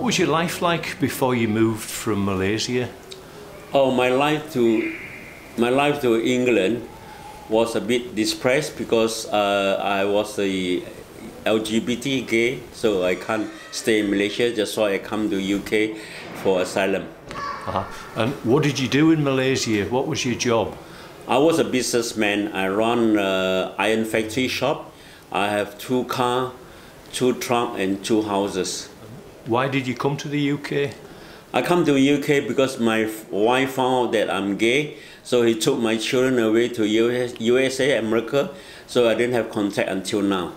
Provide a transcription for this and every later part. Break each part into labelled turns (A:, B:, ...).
A: was your life like before you moved from Malaysia?
B: Oh, my life to England was a bit depressed because I was a LGBT gay, so I can't stay in Malaysia. That's why I come to UK for asylum.
A: And what did you do in Malaysia? What was your job?
B: I was a businessman. I run an iron factory shop. I have 2 cars, 2 trucks and 2 houses.
A: Why did you come to the UK?
B: I come to UK because my wife found that I'm gay, so he took my children away to USA, America, so I didn't have contact until now.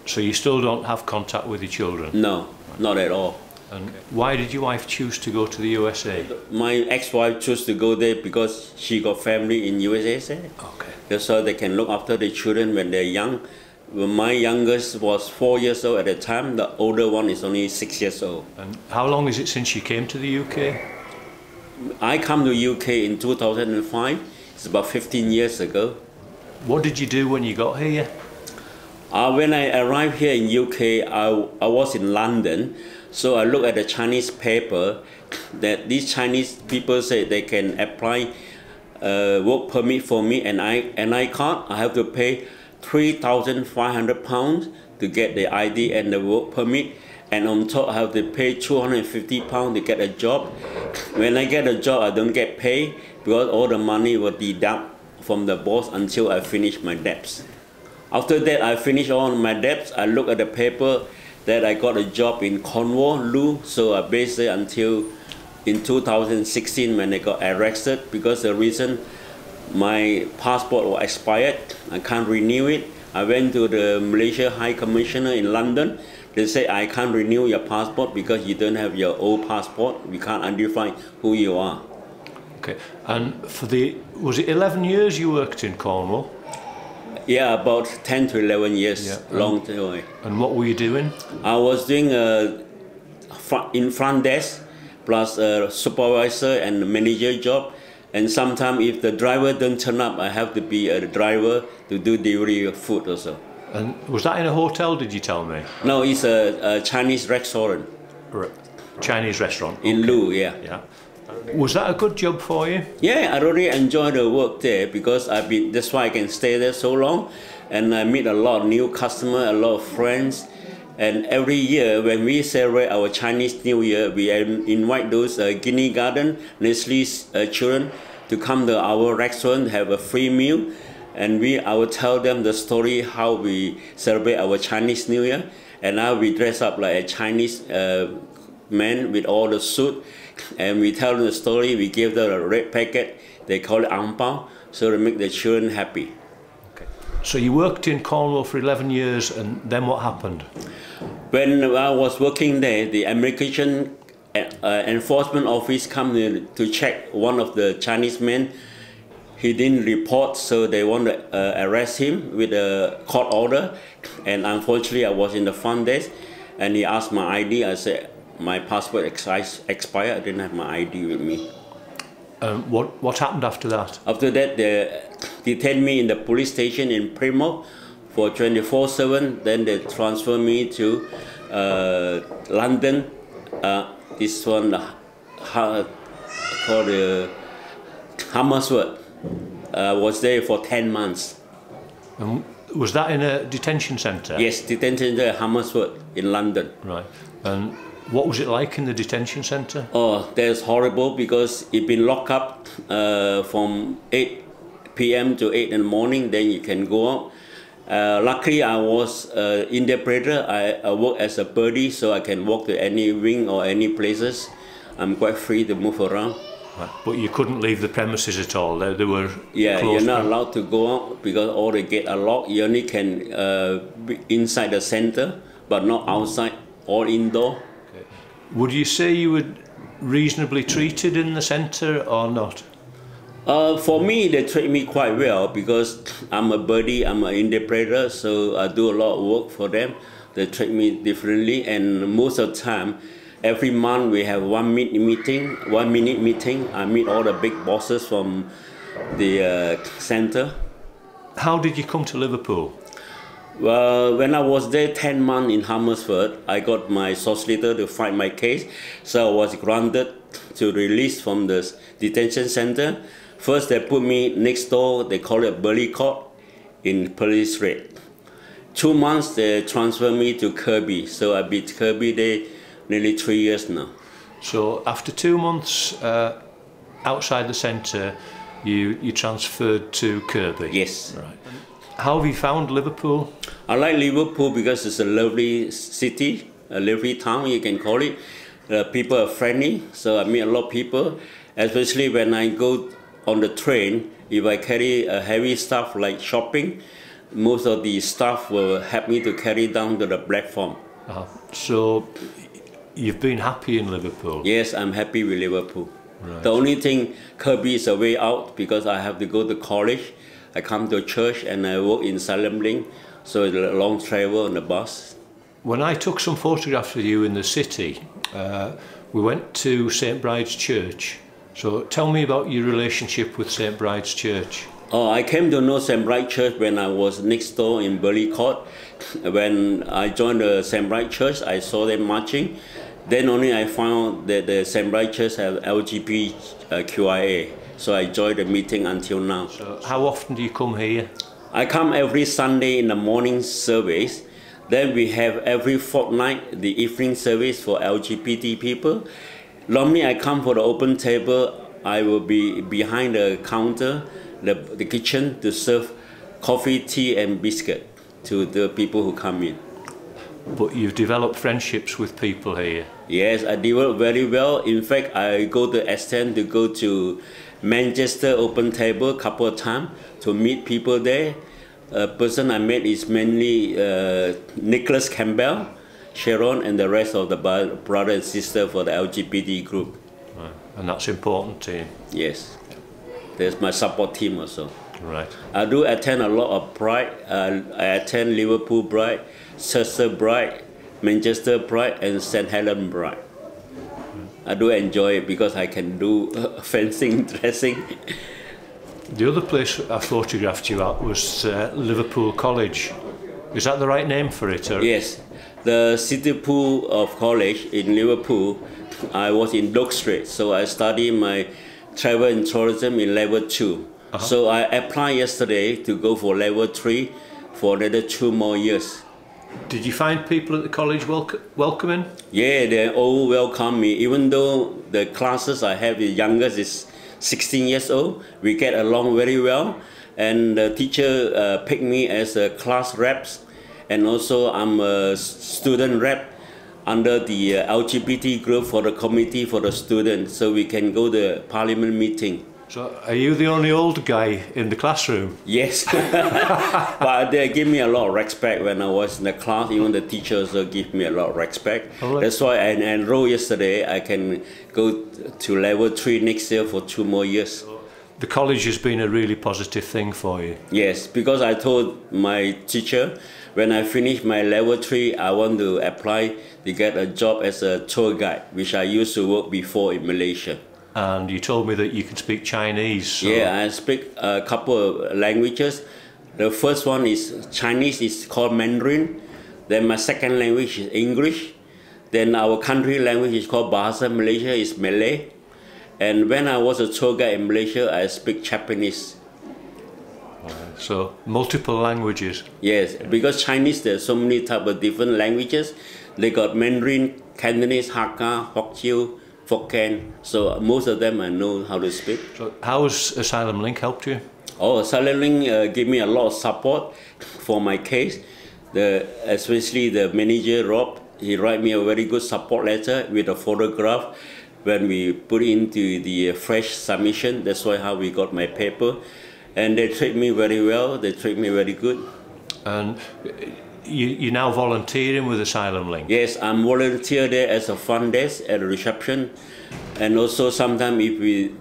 A: So you still don't have contact with your children?
B: No, not at all.
A: And why did your wife choose to go to the USA?
B: My ex-wife chose to go there because she got family in USA.
A: Okay.
B: Just so they can look after the children when they're young. When my youngest was 4 years old at the time, the older one is only 6 years old.
A: And how long is it since you came to the UK?
B: I come to UK in 2005. It's about 15 years ago.
A: What did you do when you got here?
B: When I arrived here in UK, I was in London. So I looked at the Chinese paper that these Chinese people say they can apply work permit for me, and I can't. I have to pay £3,500 to get the ID and the work permit, and on top I have to pay £250 to get a job. When I get a job, I don't get paid because all the money will deduct from the boss until I finish my debts. After that, I finish all my debts. I look at the paper that I got a job in Cornwall, Loo, so I based it until in 2016 when I got arrested because the reason my passport was expired, I can't renew it. I went to the Malaysia High Commissioner in London. They say I can't renew your passport because you don't have your old passport. We can't identify who you are.
A: Okay, and was it 11 years you worked in Cornwall?
B: Yeah, about 10 to 11 years,
A: yeah.
B: Long time.
A: And what were you doing?
B: I was doing in front desk, plus a supervisor and manager job. And sometimes if the driver don't turn up, I have to be a driver to do delivery of food also.
A: And was that in a hotel, did you tell me?
B: No, it's a Chinese restaurant.
A: Chinese restaurant?
B: In
A: okay.
B: Loo, yeah.
A: Was that a good job for you?
B: Yeah, I really enjoy the work there because that's why I can stay there so long. And I meet a lot of new customers, a lot of friends. And every year when we celebrate our Chinese New Year, we invite those kindergarten, nursery children to come to our restaurant, have a free meal. And I will tell them the story how we celebrate our Chinese New Year. And now we dress up like a Chinese man with all the suit. And we tell them the story, we give them a red packet, they call it ang pao, so to make the children happy.
A: Okay. So you worked in Cornwall for 11 years, and then what happened?
B: When I was working there, the Immigration Enforcement Office came to check one of the Chinese men. He didn't report, so they want to arrest him with a court order. And unfortunately, I was in the front desk, and he asked my ID. I said, my passport expired, I didn't have my ID with me.
A: What happened after that?
B: After that, they detained me in the police station in Plymouth for 24/7. Then they transferred me to London. This one called Hammersworth. I was there for 10 months.
A: Was that in a detention centre?
B: Yes, detention centre Hammersworth in London.
A: Right. And what was it like in the detention centre?
B: Oh, that's horrible because you've been locked up from 8 p.m. to 8 in the morning, then you can go out. Luckily, I was interpreter. I work as a birdie, so I can walk to any wing or any places. I'm quite free to move around.
A: Right. But you couldn't leave the premises at all? They were
B: yeah,
A: closed.
B: You're not allowed to go out because all the gates are locked. You only can be inside the centre, but not outside, all indoor.
A: Okay. Would you say you were reasonably treated in the centre or not?
B: For me, they treat me quite well because I'm a birdie, I'm an interpreter, so I do a lot of work for them. They treat me differently, and most of the time, every month we have 1 minute meeting. I meet all the big bosses from the centre.
A: How did you come to Liverpool?
B: Well, when I was there 10 months in Hammersford, I got my solicitor to fight my case. So I was granted to release from the detention center. First, they put me next door, they call it Burley Court in Police Street. 2 months, they transferred me to Kirby. So I've been Kirby there nearly 3 years now.
A: So after 2 months outside the centre, you transferred to Kirby?
B: Yes.
A: Right. How have you found Liverpool?
B: I like Liverpool because it's a lovely city, a lovely town you can call it. People are friendly, so I meet a lot of people, especially when I go on the train. If I carry a heavy stuff like shopping, most of the staff will help me to carry down to the platform.
A: So you've been happy in Liverpool?
B: Yes, I'm happy with Liverpool.
A: Right.
B: The only thing, Kirby is a way out because I have to go to college. I come to church and I work in Asylum Link, so it's a long travel on the bus.
A: When I took some photographs of you in the city, we went to St Bride's Church. So tell me about your relationship with St Bride's Church.
B: Oh, I came to know St Bride Church when I was next door in Burley Court. When I joined the St Bride Church, I saw them marching. Then only I found that the St Bride Church have LGBTQIA. So I joined the meeting until now.
A: So how often do you come here?
B: I come every Sunday in the morning service. Then we have every fortnight the evening service for LGBT people. Normally I come for the open table. I will be behind the counter, the kitchen, to serve coffee, tea and biscuit to the people who come in.
A: But you've developed friendships with people here?
B: Yes, I developed very well. In fact, I go to extent to go to Manchester open table a couple of times to meet people there. A person I met is mainly Nicholas Campbell, Sharon and the rest of the brother and sister for the LGBT group.
A: Right. And that's important to you?
B: Yes. There's my support team also.
A: Right.
B: I do attend a lot of Pride. I attend Liverpool Pride, Chester Pride, Manchester Pride and St Helens Pride. I do enjoy it because I can do fencing, dressing.
A: The other place I photographed you at was Liverpool College. Is that the right name for it? Or?
B: Yes. The City Pool of College in Liverpool, I was in Dock Street, so I studied my travel and tourism in level 2. So I applied yesterday to go for level 3 for another 2 more years.
A: Did you find people at the college welcoming?
B: Yeah, they all welcome me. Even though the classes I have, the youngest is 16 years old, we get along very well. And the teacher picked me as a class rep, and also I'm a student rep under the LGBT group for the committee for the students, so we can go to parliament meeting.
A: So are you the only old guy in the classroom?
B: Yes, but they give me a lot of respect when I was in the class. Even the teachers give me a lot of respect. Oh, that's why I enrolled yesterday. I can go to level 3 next year for 2 more years.
A: The college has been a really positive thing for you.
B: Yes, because I told my teacher when I finish my level 3, I want to apply to get a job as a tour guide, which I used to work before in Malaysia.
A: And you told me that you can speak Chinese. So...
B: Yeah, I speak a couple of languages. The first one is Chinese, is called Mandarin. Then my second language is English. Then our country language is called Bahasa Malaysia, is Malay. And when I was a tour guide in Malaysia, I speak Japanese.
A: So multiple languages.
B: Yes, because Chinese, there's so many type of different languages. They got Mandarin, Cantonese, Hakka, Hokkien, Hokkien. So most of them I know how to speak.
A: So how has Asylum Link helped you?
B: Oh, Asylum Link gave me a lot of support for my case. Especially the manager Rob, he write me a very good support letter with a photograph when we put into the fresh submission. That's why how we got my paper. And they treat me very well, they treat me very good.
A: And you're now volunteering with Asylum Link?
B: Yes, I'm volunteer there as a front desk at the reception. And also sometimes if we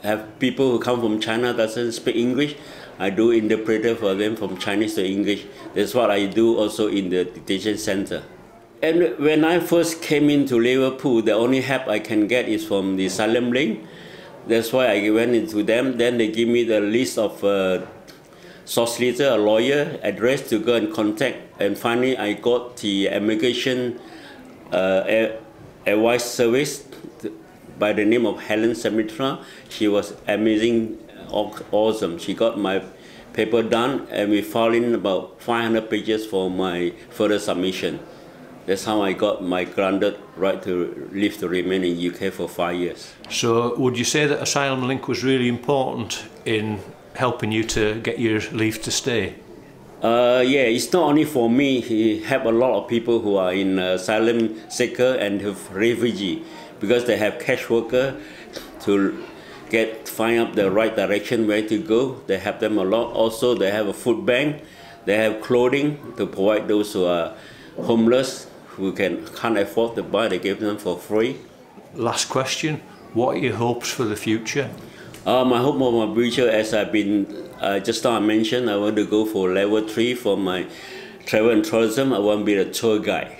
B: have people who come from China doesn't speak English, I do interpreter for them from Chinese to English. That's what I do also in the detention center. And when I first came into Liverpool, the only help I can get is from the Asylum Link. That's why I went into them. Then they give me the list of solicitor, a lawyer, address to go and contact. And finally, I got the immigration advice service by the name of Helen Samitra. She was amazing, awesome. She got my paper done, and we filed in about 500 pages for my further submission. That's how I got my granted right to leave to remain in UK for 5 years.
A: So would you say that Asylum Link was really important in helping you to get your leave to stay?
B: Yeah, it's not only for me. He helped a lot of people who are in asylum seeker and refugee, because they have cash worker to find out the right direction where to go. They help them a lot. Also, they have a food bank. They have clothing to provide those who are homeless, who can't afford to buy. They give them for free.
A: Last question, what are your hopes for the future?
B: My hope for my future, as I've been, just now I mentioned, I want to go for level 3 for my travel and tourism. I want to be a tour guide.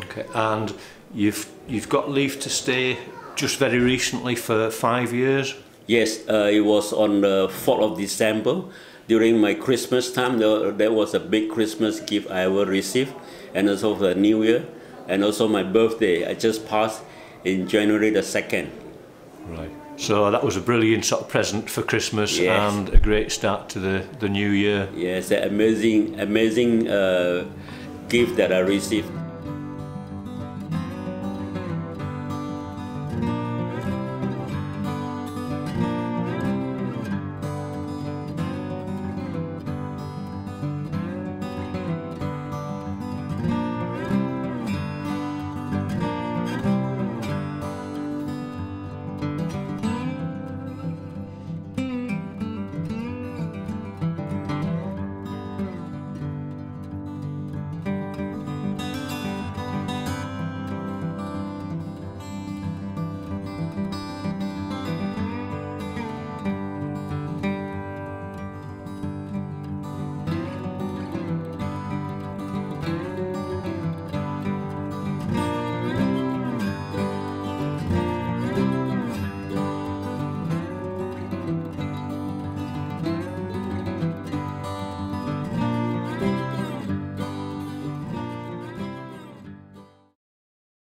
A: Okay, and you've got leave to stay just very recently for 5 years?
B: Yes, it was on the 4th of December. During my Christmas time, there was a big Christmas gift I ever received, and also for the New Year, and also my birthday. I just passed in January the 2nd.
A: Right. So that was a brilliant sort of present for Christmas. Yes. And a great start to the new year.
B: Yes, an amazing gift that I received.